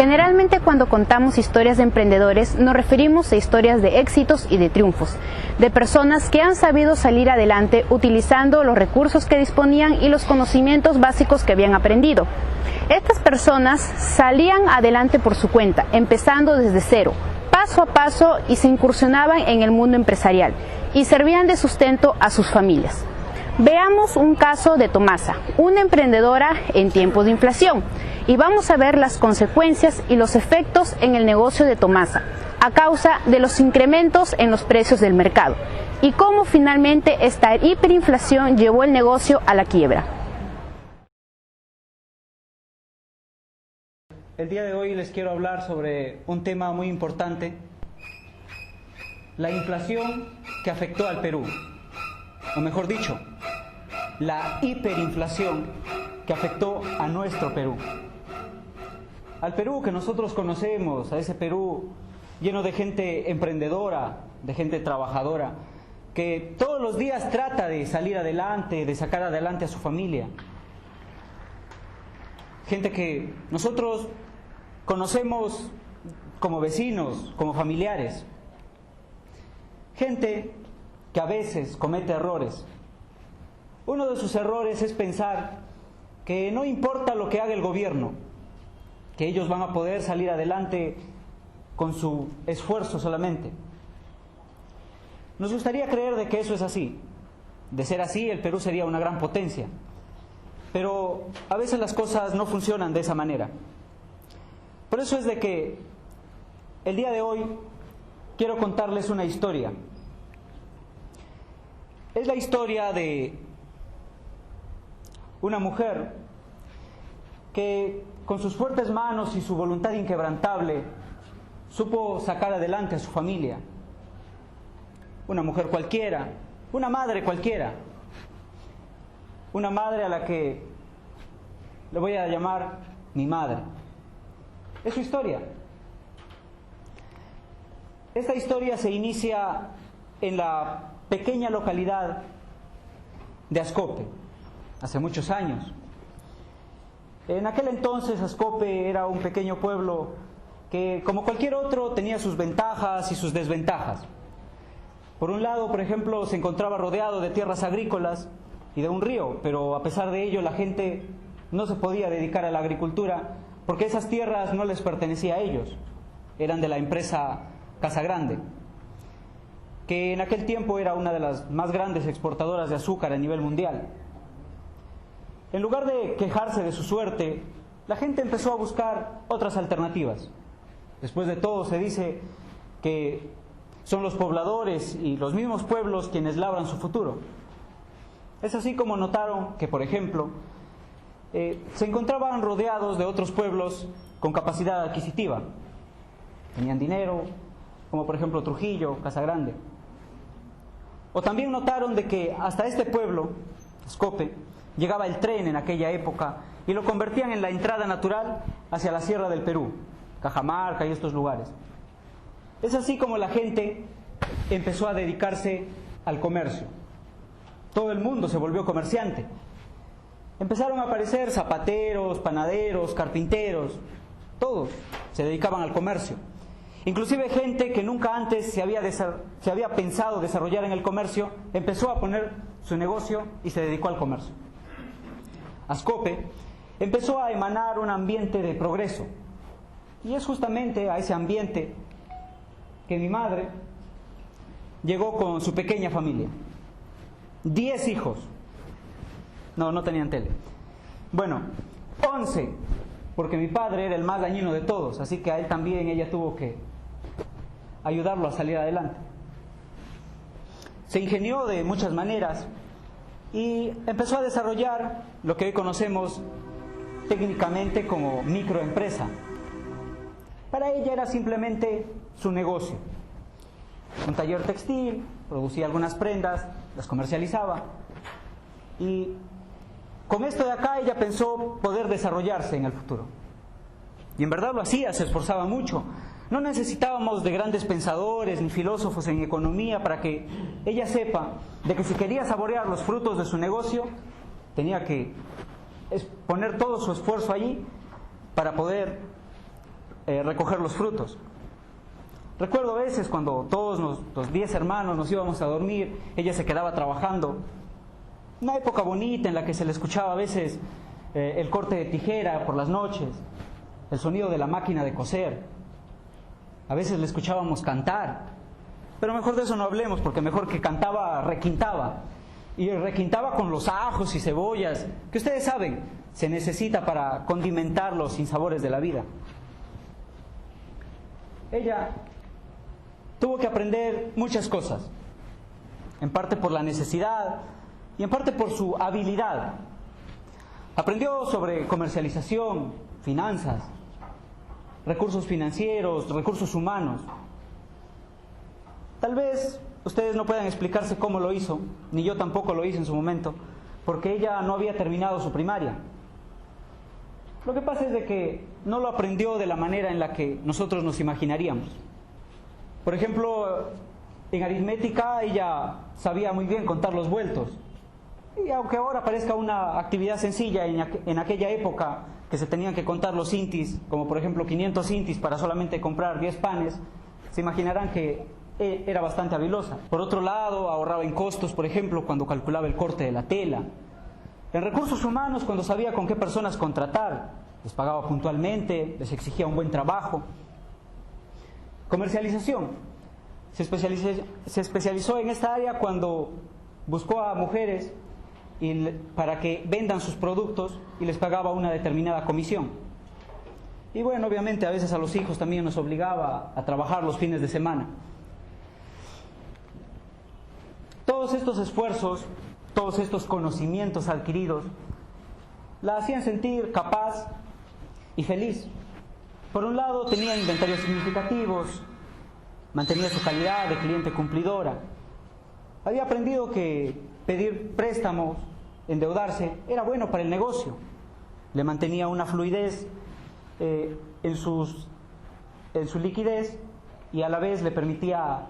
Generalmente cuando contamos historias de emprendedores nos referimos a historias de éxitos y de triunfos, de personas que han sabido salir adelante utilizando los recursos que disponían y los conocimientos básicos que habían aprendido. Estas personas salían adelante por su cuenta, empezando desde cero, paso a paso, y se incursionaban en el mundo empresarial y servían de sustento a sus familias. Veamos un caso de Tomasa, una emprendedora en tiempos de inflación, y vamos a ver las consecuencias y los efectos en el negocio de Tomasa a causa de los incrementos en los precios del mercado y cómo finalmente esta hiperinflación llevó el negocio a la quiebra. El día de hoy les quiero hablar sobre un tema muy importante: la inflación que afectó al Perú, o mejor dicho, la hiperinflación que afectó a nuestro Perú. Al Perú que nosotros conocemos, a ese Perú lleno de gente emprendedora, de gente trabajadora, que todos los días trata de salir adelante, de sacar adelante a su familia. Gente que nosotros conocemos como vecinos, como familiares. Gente que a veces comete errores. Uno de sus errores es pensar que no importa lo que haga el gobierno, que ellos van a poder salir adelante con su esfuerzo solamente. Nos gustaría creer de que eso es así. De ser así, el Perú sería una gran potencia. Pero a veces las cosas no funcionan de esa manera. Por eso es de que el día de hoy quiero contarles una historia. Es la historia de una mujer que con sus fuertes manos y su voluntad inquebrantable supo sacar adelante a su familia. Una mujer cualquiera, una madre cualquiera, una madre a la que le voy a llamar mi madre. Es su historia. Esta historia se inicia en la pequeña localidad de Ascope, hace muchos años. En aquel entonces Ascope era un pequeño pueblo que, como cualquier otro, tenía sus ventajas y sus desventajas. Por un lado, por ejemplo, se encontraba rodeado de tierras agrícolas y de un río, pero a pesar de ello la gente no se podía dedicar a la agricultura porque esas tierras no les pertenecían a ellos, eran de la empresa Casagrande, que en aquel tiempo era una de las más grandes exportadoras de azúcar a nivel mundial. En lugar de quejarse de su suerte, la gente empezó a buscar otras alternativas. Después de todo, se dice que son los pobladores y los mismos pueblos quienes labran su futuro. Es así como notaron que, por ejemplo, se encontraban rodeados de otros pueblos con capacidad adquisitiva. Tenían dinero, como por ejemplo Trujillo, Casagrande. O también notaron de que hasta este pueblo, Ascope, llegaba el tren en aquella época y lo convertían en la entrada natural hacia la Sierra del Perú, Cajamarca y estos lugares. Es así como la gente empezó a dedicarse al comercio. Todo el mundo se volvió comerciante. Empezaron a aparecer zapateros, panaderos, carpinteros, todos se dedicaban al comercio. Inclusive gente que nunca antes se había pensado desarrollar en el comercio, empezó a poner su negocio y se dedicó al comercio. Ascope empezó a emanar un ambiente de progreso, y es justamente a ese ambiente que mi madre llegó con su pequeña familia. 10 hijos. No tenían tele. Bueno, 11, porque mi padre era el más dañino de todos, así que a él también ella tuvo que ayudarlo a salir adelante. Se ingenió de muchas maneras y empezó a desarrollar lo que hoy conocemos técnicamente como microempresa. Para ella era simplemente su negocio. Un taller textil, producía algunas prendas, las comercializaba. Y con esto de acá ella pensó poder desarrollarse en el futuro. Y en verdad lo hacía, se esforzaba mucho. No necesitábamos de grandes pensadores ni filósofos en economía para que ella sepa de que si quería saborear los frutos de su negocio, tenía que poner todo su esfuerzo allí para poder recoger los frutos. Recuerdo a veces cuando todos los 10 hermanos nos íbamos a dormir, ella se quedaba trabajando. Una época bonita en la que se le escuchaba a veces el corte de tijera por las noches, el sonido de la máquina de coser. A veces le escuchábamos cantar, pero mejor de eso no hablemos, porque mejor que cantaba, requintaba. Y requintaba con los ajos y cebollas, que ustedes saben, se necesita para condimentar los sinsabores de la vida. Ella tuvo que aprender muchas cosas, en parte por la necesidad y en parte por su habilidad. Aprendió sobre comercialización, finanzas, recursos financieros, recursos humanos. Tal vez ustedes no puedan explicarse cómo lo hizo, ni yo tampoco lo hice en su momento, porque ella no había terminado su primaria. Lo que pasa es de que no lo aprendió de la manera en la que nosotros nos imaginaríamos. Por ejemplo, en aritmética ella sabía muy bien contar los vueltos. Y aunque ahora parezca una actividad sencilla, en aquella época que se tenían que contar los intis, como por ejemplo 500 intis para solamente comprar 10 panes, se imaginarán que era bastante habilosa. Por otro lado, ahorraba en costos, por ejemplo, cuando calculaba el corte de la tela. En recursos humanos, cuando sabía con qué personas contratar, les pagaba puntualmente, les exigía un buen trabajo. Comercialización. Se especializó en esta área cuando buscó a mujeres para que vendan sus productos y les pagaba una determinada comisión. Y bueno, obviamente a veces a los hijos también nos obligaba a trabajar los fines de semana. Todos estos esfuerzos, todos estos conocimientos adquiridos, la hacían sentir capaz y feliz. Por un lado, tenía inventarios significativos, mantenía su calidad de cliente cumplidora. Había aprendido que pedir préstamos, endeudarse, era bueno para el negocio. Le mantenía una fluidez en su liquidez y a la vez le permitía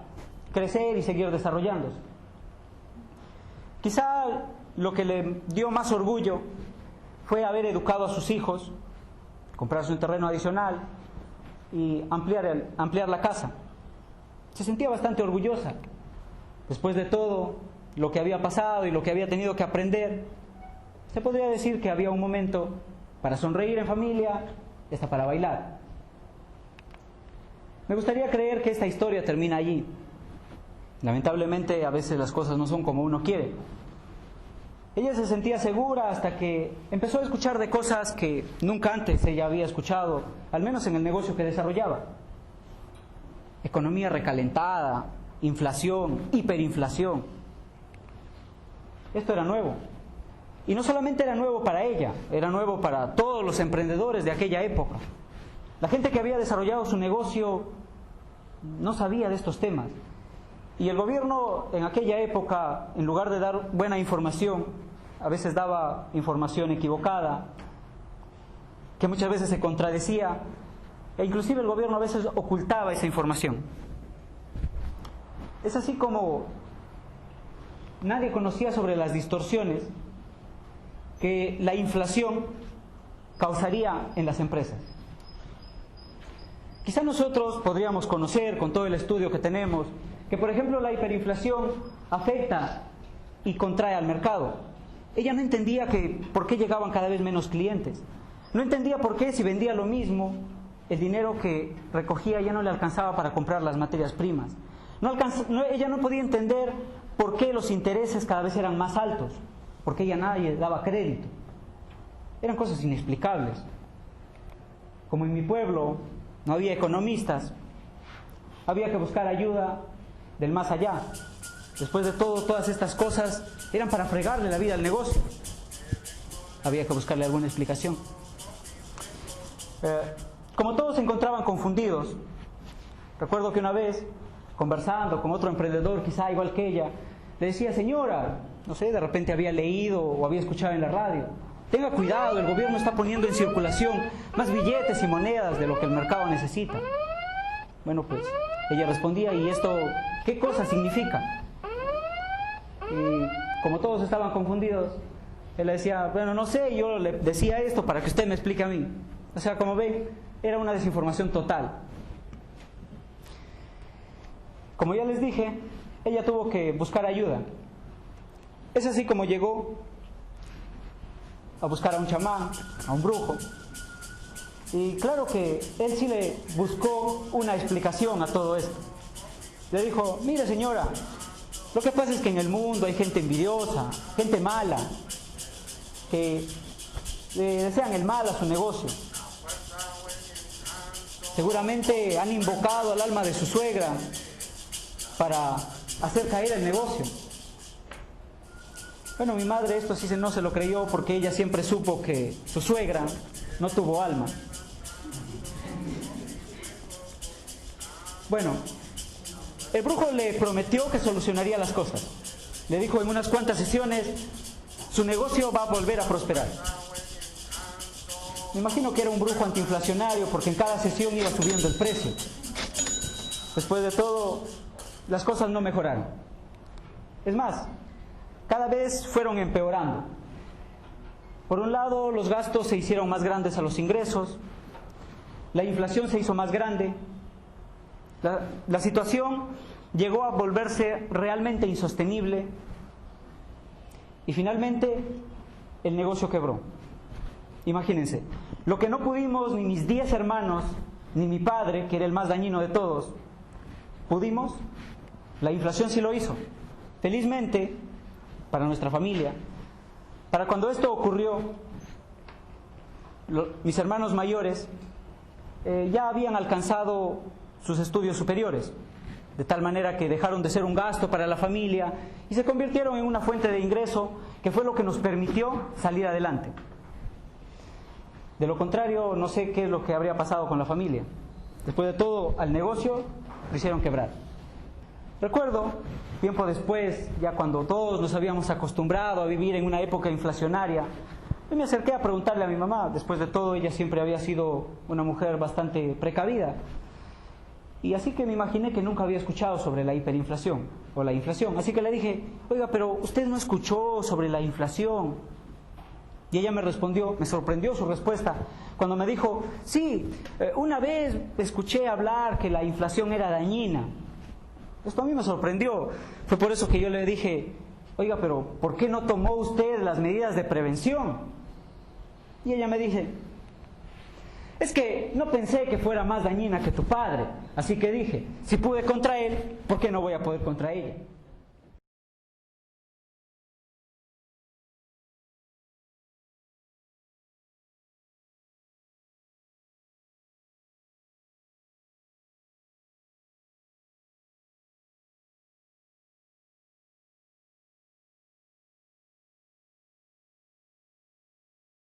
crecer y seguir desarrollándose. Quizá lo que le dio más orgullo fue haber educado a sus hijos, comprarse un terreno adicional y ampliar la casa. Se sentía bastante orgullosa. Después de todo lo que había pasado y lo que había tenido que aprender, se podría decir que había un momento para sonreír en familia y hasta para bailar. Me gustaría creer que esta historia termina allí. Lamentablemente a veces las cosas no son como uno quiere. Ella se sentía segura hasta que empezó a escuchar de cosas que nunca antes ella había escuchado, al menos en el negocio que desarrollaba. Economía recalentada, inflación, hiperinflación. Esto era nuevo. Y no solamente era nuevo para ella, era nuevo para todos los emprendedores de aquella época. La gente que había desarrollado su negocio no sabía de estos temas. Y el gobierno en aquella época, en lugar de dar buena información, a veces daba información equivocada, que muchas veces se contradecía, e inclusive el gobierno a veces ocultaba esa información. Es así como nadie conocía sobre las distorsiones que la inflación causaría en las empresas. Quizá nosotros podríamos conocer, con todo el estudio que tenemos, que por ejemplo la hiperinflación afecta y contrae al mercado. Ella no entendía por qué llegaban cada vez menos clientes. No entendía por qué, si vendía lo mismo, el dinero que recogía ya no le alcanzaba para comprar las materias primas. Ella no podía entender por qué los intereses cada vez eran más altos, porque ella nadie daba crédito. Eran cosas inexplicables. Como en mi pueblo no había economistas, había que buscar ayuda del más allá. Después de todo, todas estas cosas eran para fregarle la vida al negocio. Había que buscarle alguna explicación. Como todos se encontraban confundidos, recuerdo que una vez, conversando con otro emprendedor, quizá igual que ella, le decía: señora, no sé, de repente había leído o había escuchado en la radio, tenga cuidado, el gobierno está poniendo en circulación más billetes y monedas de lo que el mercado necesita. Bueno, pues ella respondía: ¿y esto qué cosa significa? Y como todos estaban confundidos, él le decía: bueno, no sé, yo le decía esto para que usted me explique a mí. O sea, como ven, era una desinformación total. Como ya les dije, ella tuvo que buscar ayuda. Es así como llegó a buscar a un chamán, a un brujo. Y claro que él sí le buscó una explicación a todo esto. Le dijo: mire señora, lo que pasa es que en el mundo hay gente envidiosa, gente mala, que le desean el mal a su negocio. Seguramente han invocado al alma de su suegra para hacer caer el negocio. Bueno, mi madre esto sí no se lo creyó, porque ella siempre supo que su suegra no tuvo alma. Bueno, el brujo le prometió que solucionaría las cosas. Le dijo en unas cuantas sesiones: su negocio va a volver a prosperar. Me imagino que era un brujo antiinflacionario, porque en cada sesión iba subiendo el precio. Después de todo, las cosas no mejoraron. Es más, cada vez fueron empeorando. Por un lado, los gastos se hicieron más grandes a los ingresos, la inflación se hizo más grande, la situación llegó a volverse realmente insostenible y finalmente el negocio quebró. Imagínense, lo que no pudimos ni mis 10 hermanos, ni mi padre, que era el más dañino de todos, pudimos, la inflación sí lo hizo. Felizmente, para nuestra familia, para cuando esto ocurrió, mis hermanos mayores ya habían alcanzado sus estudios superiores, de tal manera que dejaron de ser un gasto para la familia y se convirtieron en una fuente de ingreso, que fue lo que nos permitió salir adelante. De lo contrario, no sé qué es lo que habría pasado con la familia. Después de todo, al negocio lo hicieron quebrar. Recuerdo, tiempo después, ya cuando todos nos habíamos acostumbrado a vivir en una época inflacionaria, yo me acerqué a preguntarle a mi mamá. Después de todo, ella siempre había sido una mujer bastante precavida. Y así que me imaginé que nunca había escuchado sobre la hiperinflación o la inflación. Así que le dije: oiga, pero usted no escuchó sobre la inflación. Y ella me respondió, me sorprendió su respuesta, cuando me dijo: sí, una vez escuché hablar que la inflación era dañina. Esto a mí me sorprendió. Fue por eso que yo le dije: oiga, pero ¿por qué no tomó usted las medidas de prevención? Y ella me dice: es que no pensé que fuera más dañina que tu padre. Así que dije, si pude contra él, ¿por qué no voy a poder contra ella?